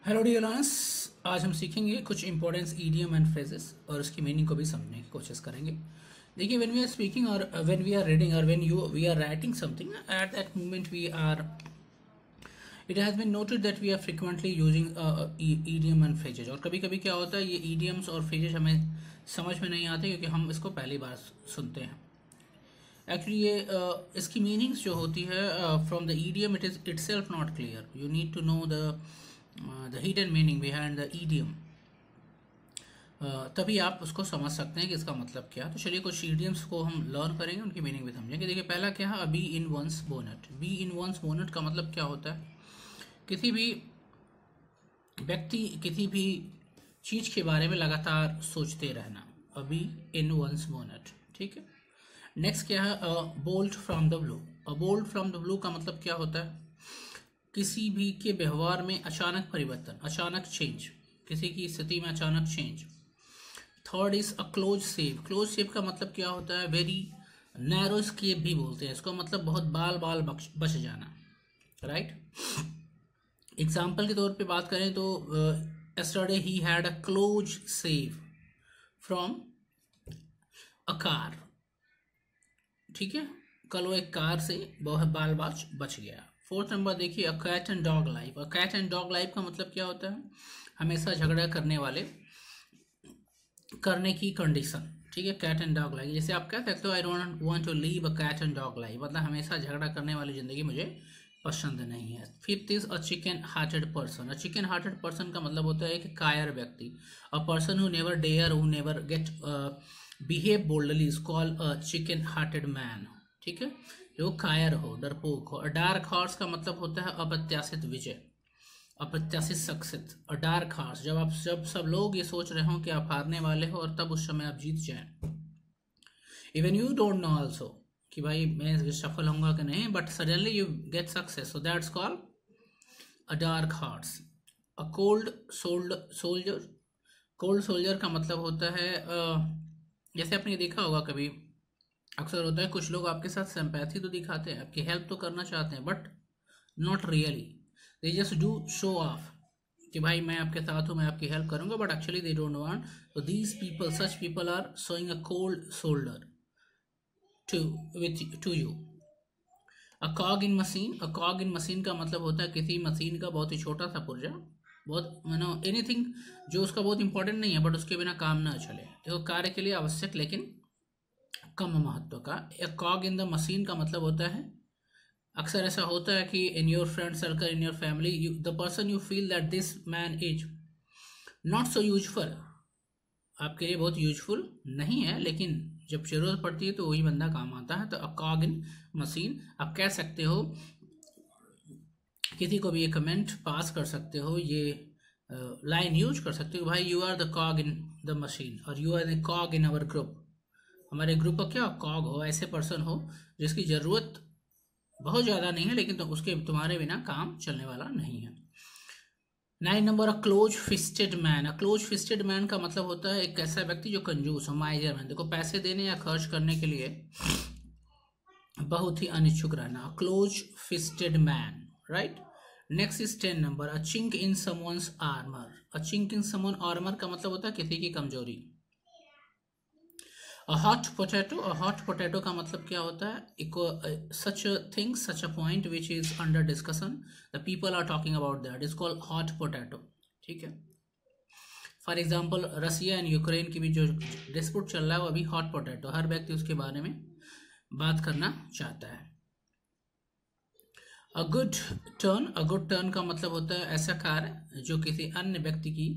Hello dear learners, आज हम सीखेंगे कुछ इंपॉर्टेंट ईडियम एंड फ्रेजेस और उसकी मीनिंग को भी समझने की कोशिश करेंगे। देखिए, व्हेन वी आर स्पीकिंग और व्हेन वी आर रीडिंग और when we are writing something, at that moment we are it has been noted that we are frequently using idiom and phrases. और कभी कभी क्या होता है, ये ईडियम्स और फ्रेजेज हमें समझ में नहीं आते क्योंकि हम इसको पहली बार सुनते हैं। एक्चुअली ये इसकी मीनिंग्स जो होती है from the idiom, it is itself not clear. You need to know the hidden meaning behind the idiom, तभी आप उसको समझ सकते हैं कि इसका मतलब क्या है। तो चलिए कुछ ईडियम्स को हम लर्न करेंगे, उनकी मीनिंग भी समझेंगे। देखिए, पहला क्या है, bee in one's bonnet. Bee in one's bonnet का मतलब क्या होता है, किसी भी व्यक्ति किसी भी चीज़ के बारे में लगातार सोचते रहना। बी इन वंस बोनट, ठीक है। नेक्स्ट क्या है, bolt from the blue. Bolt from the blue का मतलब क्या होता है, किसी भी के व्यवहार में अचानक परिवर्तन, अचानक चेंज, किसी की स्थिति में अचानक change. Third is a close shape. Close shape का मतलब क्या होता है, वेरी नैरो स्केप भी बोलते हैं इसको, मतलब बहुत बाल बाल बच जाना, राइट। एग्जाम्पल के तौर पे बात करें तो yesterday he had a close shave from a car, ठीक है। कल वो एक कार से बहुत बाल बच गया। फोर्थ नंबर देखिए, a cat and dog life. A cat and dog life का मतलब क्या होता है, हमेशा झगड़ा करने वाले, करने की कंडीशन, ठीक है। कैट एंड डॉग लाइफ, जैसे आप कह सकते हो I don't want to live a cat and dog life, मतलब हमेशा झगड़ा करने वाली जिंदगी मुझे पसंद नहीं है। Fifth is a chicken hearted person. A chicken hearted person का मतलब होता है एक कायर व्यक्ति। A person who never dare, who never get behave boldly is called a chicken hearted man, ठीक है, जो कायर हो, डरपोक हो। डार्क हॉर्स का मतलब होता है अप्रत्याशित विजय, अप्रत्याशित सक्सेस। और डार्क हॉर्स, जब सब लोग ये सोच रहे हो कि आप हारने वाले हो और तब उस समय आप जीत जाए। Even you don't know also कि भाई मैं सफल होऊंगा कि नहीं, but suddenly you get success, so that's called a dark horse. A cold soldier. Cold soldier का मतलब होता है जैसे आपने देखा होगा कभी, अक्सर होता है कुछ लोग आपके साथ सिंपैथी तो दिखाते हैं, आपकी हेल्प तो करना चाहते हैं, but not really, they just do show off कि भाई मैं आपके साथ हूँ, मैं आपकी हेल्प करूंगा, but actually they don't want. तो these people, such people are showing a cold shoulder to you. A cog in machine. A cog in machine का मतलब होता है किसी मशीन का बहुत ही छोटा सा पुर्जा, बहुत एनीथिंग जो उसका बहुत इंपॉर्टेंट नहीं है बट उसके बिना काम ना चले, तो कार्य के लिए आवश्यक लेकिन कम महत्व का। ए कॉग इन द मशीन का मतलब होता है, अक्सर ऐसा होता है कि in your friend circle, in your family, the person you feel that this man is not so useful, आपके लिए बहुत यूजफुल नहीं है, लेकिन जब जरूरत पड़ती है तो वही बंदा काम आता है। तो अ कॉग इन मशीन, आप कह सकते हो, किसी को भी ये कमेंट पास कर सकते हो, ये लाइन यूज कर सकते हो, भाई you are the cog in the machine और you are the cog in our group. हमारे ग्रुप का क्या कॉग हो, ऐसे पर्सन हो जिसकी ज़रूरत बहुत ज़्यादा नहीं है लेकिन तो उसके तुम्हारे बिना काम चलने वाला नहीं है। 9 number, a close fisted man. A close fisted man का मतलब होता है एक ऐसा व्यक्ति जो कंजूस हो, माइजर मैन, देखो पैसे देने या खर्च करने के लिए बहुत ही अनिच्छुक रहना। Close fisted man, right. Next is 10 number, a chink in someone's armour. A chink in someone armour का मतलब होता है किसी की कमजोरी। A hot potato. A hot potato का मतलब क्या होता है, एक such a thing, such a point which is under discussion, the people are talking about that, is called hot potato, ठीक है। For example, Russia and Ukraine की भी जो डिस्प्यूट चल रहा है वो अभी हॉट पोटैटो, हर व्यक्ति उसके बारे में बात करना चाहता है। A good turn. A good turn का मतलब होता है ऐसा कार्य जो किसी अन्य व्यक्ति की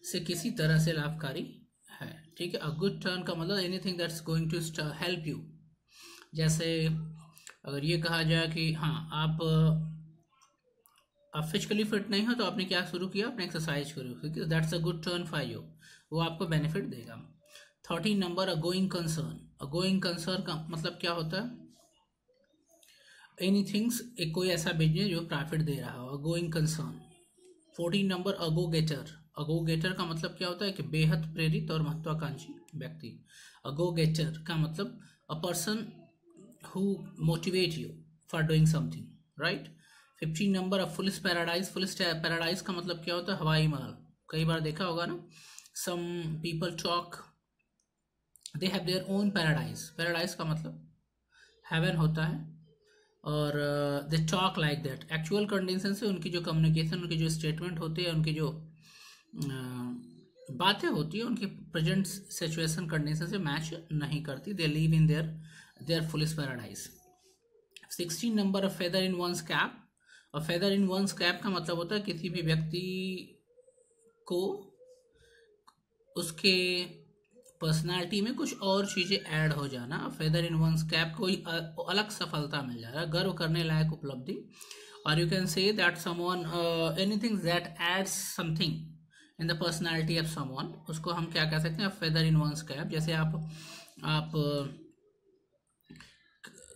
से किसी तरह से लाभकारी है, ठीक है। अ गुड टर्न का मतलब anything that's going to help you. जैसे अगर ये कहा जाए कि हाँ आप फिजिकली फिट नहीं हो तो आपने क्या शुरू किया, आपने एक्सरसाइज करो, that's a good turn for you, वो आपको बेनिफिट देगा। 13 number, a going concern. A going concern का मतलब क्या होता है, एनीथिंग्स, एक कोई ऐसा बिजनेस जो प्रॉफिट दे रहा हो, गोइंग कंसर्न। 14 नंबर, अगो गेटर। अगो गेटर का मतलब क्या होता है कि बेहद प्रेरित और महत्वाकांक्षी व्यक्ति। अगो गेटर का मतलब a person who motivate you for doing something, right. 15 number of fool's paradise. Fool's paradise का मतलब क्या होता है? हवाई महल। कई बार देखा होगा ना, some people talk they have their own paradise. Paradise का मतलब हेवन होता है, और they talk like that. Actual condition से उनकी जो कम्युनिकेशन, उनकी जो स्टेटमेंट होती है, उनकी जो बातें होती है, उनकी प्रेजेंट सिचुएशन कंडीशन से मैच नहीं करती। They live in their fool's paradise. 16 number of feather in one's cap. और फेदर इन वंस कैप का मतलब होता है किसी भी व्यक्ति को उसके पर्सनालिटी में कुछ और चीज़ें ऐड हो जाना। फेदर इन वंस कैप, कोई अलग सफलता मिल जाएगा, गर्व करने लायक उपलब्धि। और you can say that someone anything that adds something in the personality of someone, उसको हम क्या कह सकते हैं? Feather in one's cap. जैसे आप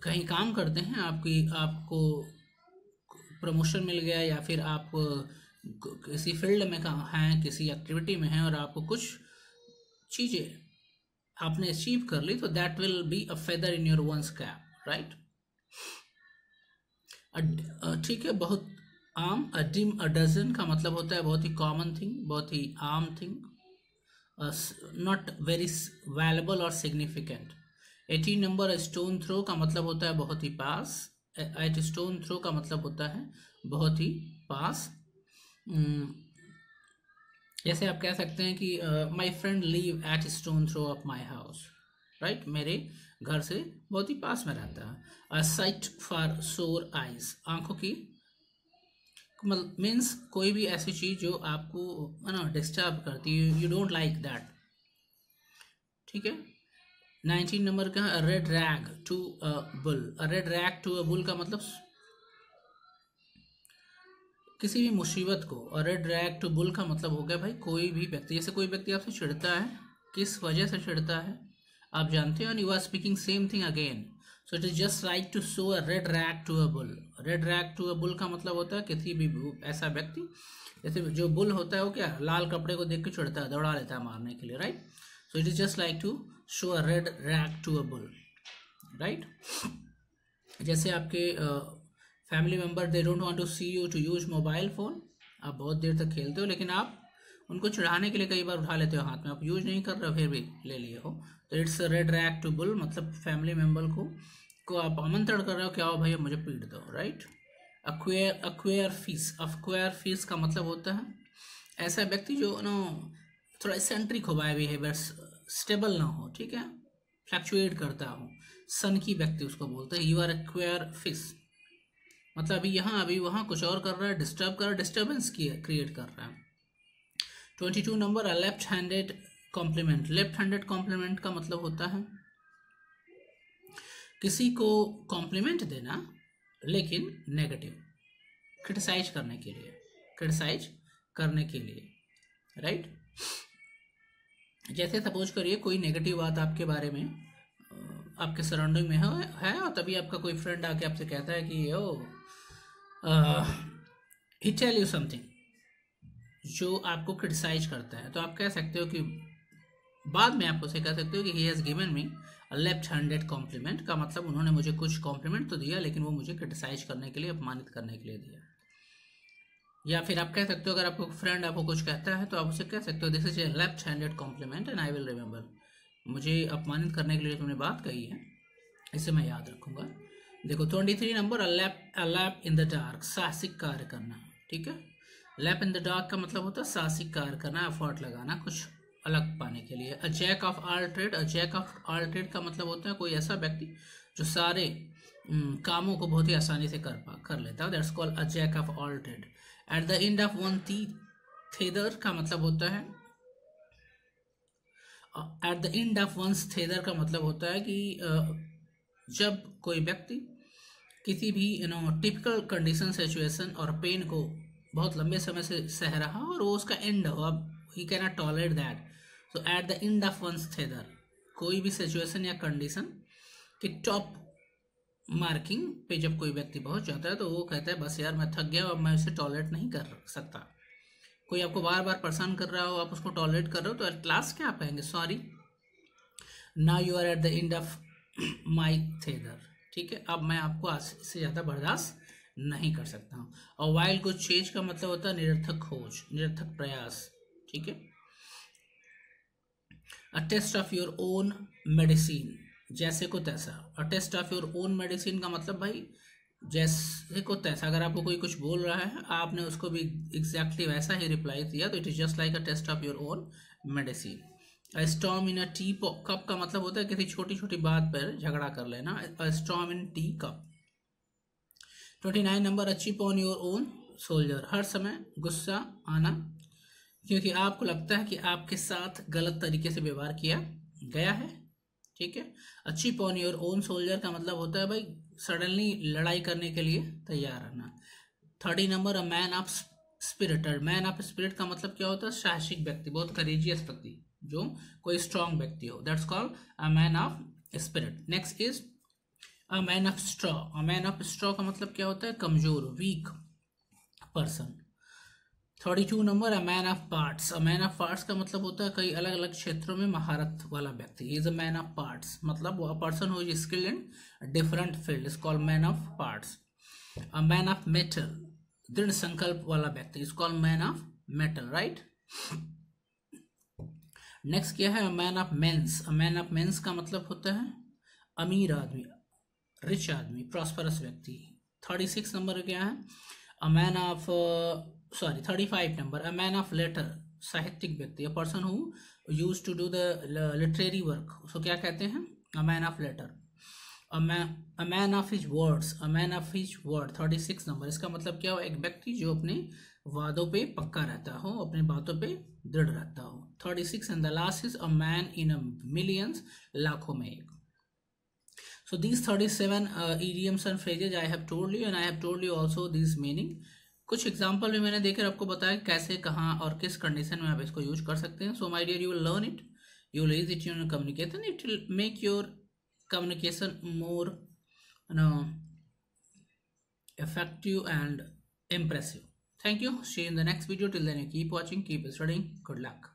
कहीं काम करते हैं, आपको प्रमोशन मिल गया, या फिर आप किसी फील्ड में हैं, किसी एक्टिविटी में हैं, और आपको कुछ चीज़ें आपने अचीव कर ली, तो that will be a feather in your one's cap, right. ठीक है, बहुत आम। अ डिम अ डजन का मतलब होता है बहुत ही कॉमन थिंग, बहुत ही आम थिंग, नॉट वेरी वैल्यूबल और सिग्निफिकेंट। 18 नंबर स्टोन थ्रो का मतलब होता है बहुत ही पास। एट स्टोन थ्रो का मतलब होता है बहुत ही पास। जैसे आप कह सकते हैं कि my friend live at stone throw of my house, right. मेरे घर से बहुत ही पास में रहता है। A sight for sore eyes, आंखों की मीन्स कोई भी ऐसी चीज़ जो आपको ना डिस्टर्ब करती है, यू डोंट लाइक दैट, ठीक है। 19 नंबर का red rag to a bull. Red rag to a bull का मतलब किसी भी मुसीबत को। और रेड रैग टू बुल का मतलब हो गया भाई कोई भी व्यक्ति, जैसे कोई व्यक्ति आपसे चिढ़ता है, किस वजह से चिढ़ता है आप जानते हो, and you are speaking same thing again, so it is just like to show a red rag to a bull. Red rag to a bull का मतलब होता है किसी भी ऐसा व्यक्ति, जैसे जो बुल होता है वो क्या लाल कपड़े को देख के चिढ़ता है, दौड़ा लेता है मारने के लिए, right. So it is just like to show a red rag to a bull, right. जैसे आपके family member they don't want to see you to use mobile phone, आप बहुत देर तक खेलते हो, लेकिन आप उनको चिढ़ाने के लिए कई बार उठा लेते हो हाथ में, आप यूज नहीं कर रहे हो फिर भी ले लिए हो, तो it's red rag to bull. मतलब फैमिली मेम्बर को आप आमंत्रण कर रहे हो, क्या हो भैया मुझे पीट दो, राइट। अक्वेयर फीस। अक्वेयर फीस का मतलब होता है ऐसा व्यक्ति जो नो थोड़ा सेंट्रिक हो, बाय बिहेवियर स्टेबल ना हो, ठीक है, फ्लक्चुएट करता हो, सन की व्यक्ति उसको बोलते हैं। यू आर एक्वेयर फिश, मतलब अभी यहाँ अभी वहाँ कुछ और कर रहा है, डिस्टर्ब कर रहा है, डिस्टर्बेंस क्रिएट कर रहा है। 22 number left handed compliment. Left handed compliment का मतलब होता है किसी को कॉम्प्लीमेंट देना लेकिन नेगेटिव, क्रिटिसाइज करने के लिए, क्रिटिसाइज करने के लिए, राइट। जैसे सपोज करिए कोई नेगेटिव बात आपके बारे में आपके सराउंडिंग में है और तभी आपका कोई फ्रेंड आके आपसे कहता है कि ओ ही टेल यू समथिंग, जो आपको क्रिटिसाइज करता है, तो आप कह सकते हो कि बाद में आप उसे कह सकते हो कि he has given me a left handed compliment, का मतलब उन्होंने मुझे कुछ कॉम्प्लीमेंट तो दिया लेकिन वो मुझे क्रिटिसाइज करने के लिए, अपमानित करने के लिए दिया। या फिर आप कह सकते हो अगर आपको फ्रेंड आपको कुछ कहता है तो आप उसे कह सकते हो this is a left handed compliment and I will remember, मुझे अपमानित करने के लिए तुमने बात कही है इसे मैं याद रखूंगा। देखो 23 number a lap in the dark, साहसिक कार्य करना, ठीक है। लैप इन द डार्क का मतलब होता है साहसिक कार्य करना, एफर्ट लगाना कुछ अलग पाने के लिए। A jack of all trade. A jack of all trade का मतलब होता है कोई ऐसा व्यक्ति जो सारे कामों को बहुत ही आसानी से कर लेता है, that's called a jack of all trade. At the end of one tether का मतलब होता है, at the end of one's tether का मतलब होता है कि जब कोई व्यक्ति किसी भी टिपिकल कंडीशन, सिचुएशन और पेन को बहुत लंबे समय से सह रहा और वो उसका एंड हो, अब he can not tolerate that, so at the end of one's tether, कोई भी सिचुएशन या कंडीशन की टॉप मार्किंग पे जब कोई व्यक्ति पहुंच जाता है तो वो कहता है बस यार मैं थक गया, अब मैं उसे टॉलरेट नहीं कर सकता। कोई आपको बार बार परेशान कर रहा हो, आप उसको टॉलरेट कर रहे हो, तो एट लास्ट क्या आप कहेंगे, sorry now you are at the end of my tether, ठीक है, अब मैं आपको आज से ज़्यादा बर्दाश्त नहीं कर सकता हूँ। और वाइल गुड चेंज का मतलब होता है निरर्थक खोज, निरर्थक प्रयास, ठीक है। A taste of your own medicine, जैसे को तैसा। A taste of your own medicine का मतलब भाई जैसे को तैसा, अगर आपको कोई कुछ बोल रहा है आपने उसको भी एग्जैक्टली वैसा ही रिप्लाई दिया तो it is just like a taste of your own medicine. A storm in a tea cup का मतलब होता है किसी छोटी छोटी बात पर झगड़ा कर लेना। A storm in tea cup. 29 number, a chip on your own shoulder, हर समय गुस्सा आना क्योंकि आपको लगता है कि आपके साथ गलत तरीके से व्यवहार किया गया है, ठीक है। Achieve on your own soldier का मतलब होता है भाई सडनली लड़ाई करने के लिए तैयार रहना। 30 number, a man of spirit. Man of spirit का मतलब क्या होता है? साहसिक व्यक्ति, बहुत करेजियस व्यक्ति, जो कोई स्ट्रांग व्यक्ति हो, that's called a man of spirit. Next is a man of straw. A man of straw का मतलब क्या होता है? कमजोर, weak person. 32 number, a man of parts. A man of parts का मतलब होता है कई अलग अलग क्षेत्रों में महारत वाला व्यक्ति, is a man of parts, मतलब a person who is skilled in different field is called man of parts. A man of metal, दृढ़ संकल्प वाला व्यक्ति, is called man of metal, right. Next क्या है? A man of means. A man of means का मतलब होता है अमीर आदमी, रिच आदमी, प्रॉस्परस व्यक्ति। 36 नंबर क्या है? A man of 35 number, a man of letter, साहित्यिक व्यक्ति, a person who use to do the literary work, उसको क्या कहते हैं? A man of letter. A man of his words, a man of his word. 36 number, इसका मतलब क्या हो? एक व्यक्ति जो अपने वादों पे पक्का रहता हो, अपनी बातों पे दृढ़ रहता हो। 36 and the last is a man in a millions, लाखों में एक। So these 37 idioms and phrases I have told you and I have told you also these meaning. कुछ एग्जाम्पल भी मैंने देकर आपको बताया कैसे, कहाँ और किस कंडीशन में आप इसको यूज कर सकते हैं। So my dear, you will learn it, you will use it in communication, it will make your communication more, you know, effective and impressive. Thank you. See you in the next video. Till then, you keep watching, keep studying. Good luck.